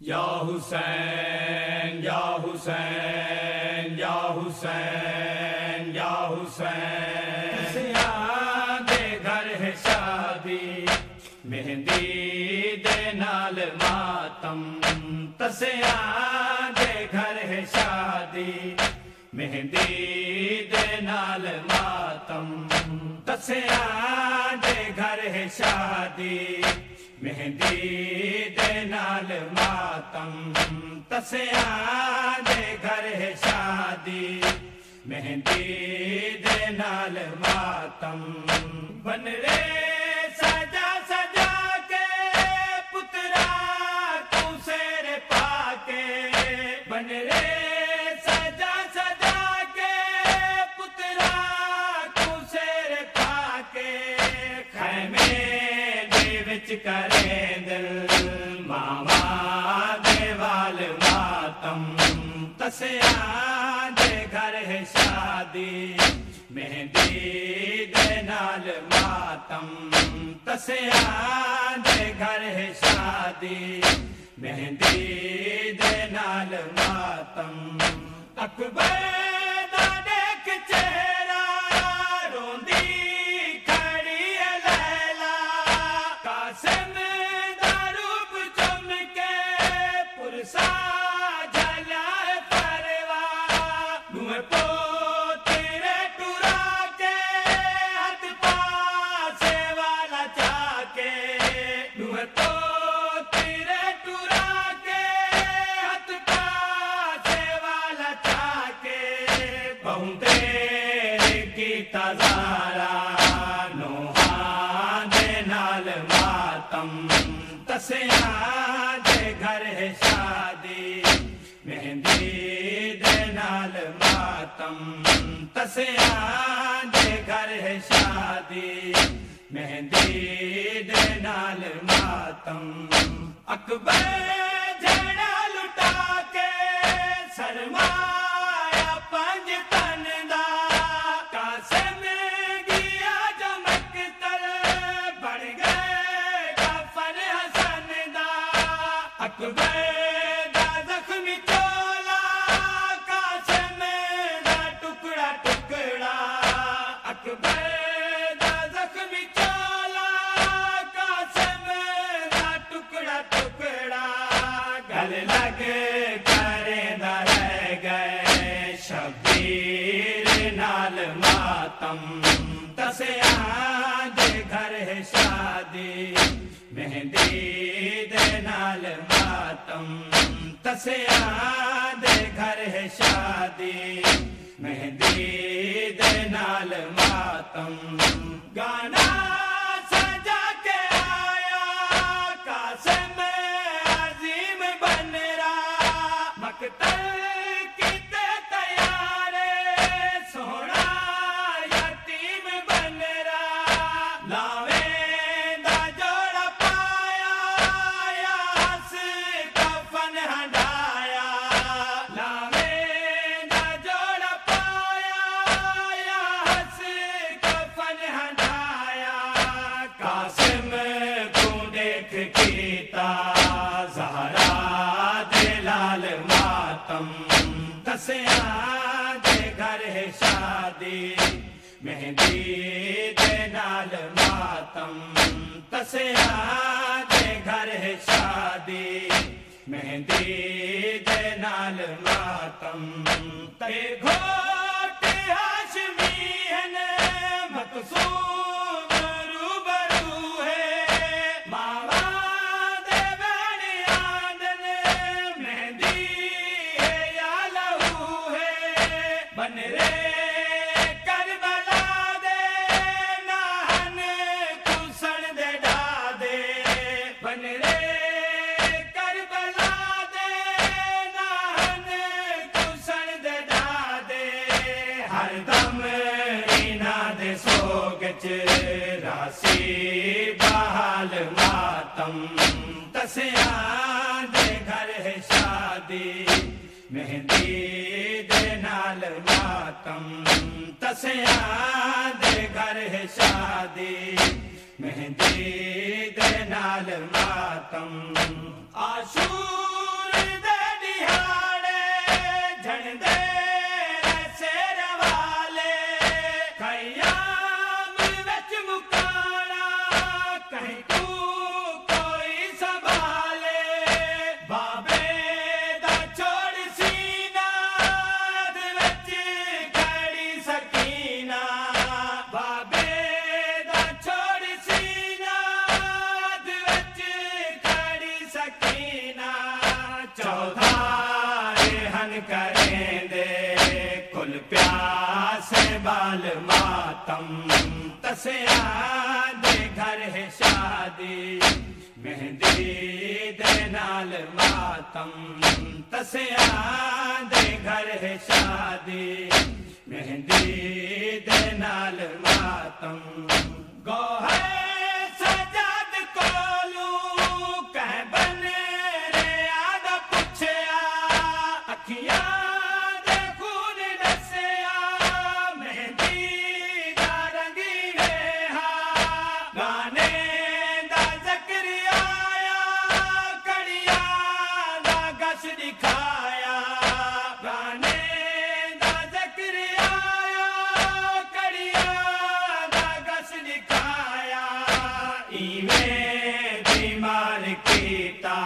یا حسین یا حسین یا حسین یا حسین سیاں دے گھر ہے شادی مہندی دے نال ماتم تسیاں دے گھر ہے شادی مہندی دے نال ماتم تسیاں دے گھر ہے شادی مہندی دے نال ماتم تسیاں دے گھر ہے شادی مہندی دے نال ماتم بن رے سجا سجا کے پترا تو سیر پا کے بن رے سجا سجا کے پترا تو سیر پا کے خیمے کرے دل ماما دیوال ماتم تسیاں دے گھر ہے شادی مہندی دے نال ماتم تسیاں دے گھر ہے شادی مہندی دے نال ماتم اکبر دا دیکھ چہرہ روندی تسیاں دے گھر ہے شادی مہندی دے نال ماتم تسیاں دے گھر ہے شادی مہندی دے نال ماتم اکبر جھڑا لٹا کے سرمایا پنج تن دا قاسم گیا جو مقتل بڑھ گئے کفن حسن دا اکبر دا زخمی چولا قاسم دا ٹکڑا ٹکڑا اکبر دا زخمی چولا قاسم دا ٹکڑا ٹکڑا گل لگ کرے دا رہ گئے شبیر نال ماتم تسیاں دے گھر ہے شادی مہندی دے نال ماتم تسیاں دے گھر ہے شادی مہندی دے نال ماتم گانا سجا کے آیا قاسم عظیم بن رہا مقتل کیتے تیار سونا یتیم بن رہا لاویں دا جوڑا پایا یا ہس کفن ہنڈایا لاویں دا جوڑا پایا یا ہس کفن ہنڈایا قاسم کو دیکھ کیتا زہرا دے لال ماتم تسیاں دے گھر ہے شادی مہندی دے نال ماتم تسیاں دے گھر ہے شادی مہندی دے نال ماتم تے گھوٹ ہاشمی ہے مقصود روبرو ہے ماما دے بڑی آندن مہندی ہے یا لہو ہے بن رے راسی بحال ماتم تسیاں دے گھر ہے شادی مہندی دے نال ماتم تسیاں دے گھر ہے شادی مہندی دے نال ماتم آشور کہیں تو کوئی سنبھالے بابے دا چھوڑ سینہ وچ کھڑی سکینہ بابے دا چھوڑ سینہ وچ کھڑی سکینہ 14 رہن کریں دے کل پیاس بال ماتم تسیاں دے گھر ہے شادی مہندی دے نال ماتم تسیاں دے گھر ہے شادی مہندی دے نال ماتم گو ہے سجاد کولو کہہ بنے رے آدھا پچھیا اکھیاں دے خون ڈسیا مہندی دا رنگی رہا گانے دا ذکر آیا کڑیاں دا گش دکھایا گانے دا ذکر آیا کڑیاں دا گش دکھایا ایویں بیمار کیتا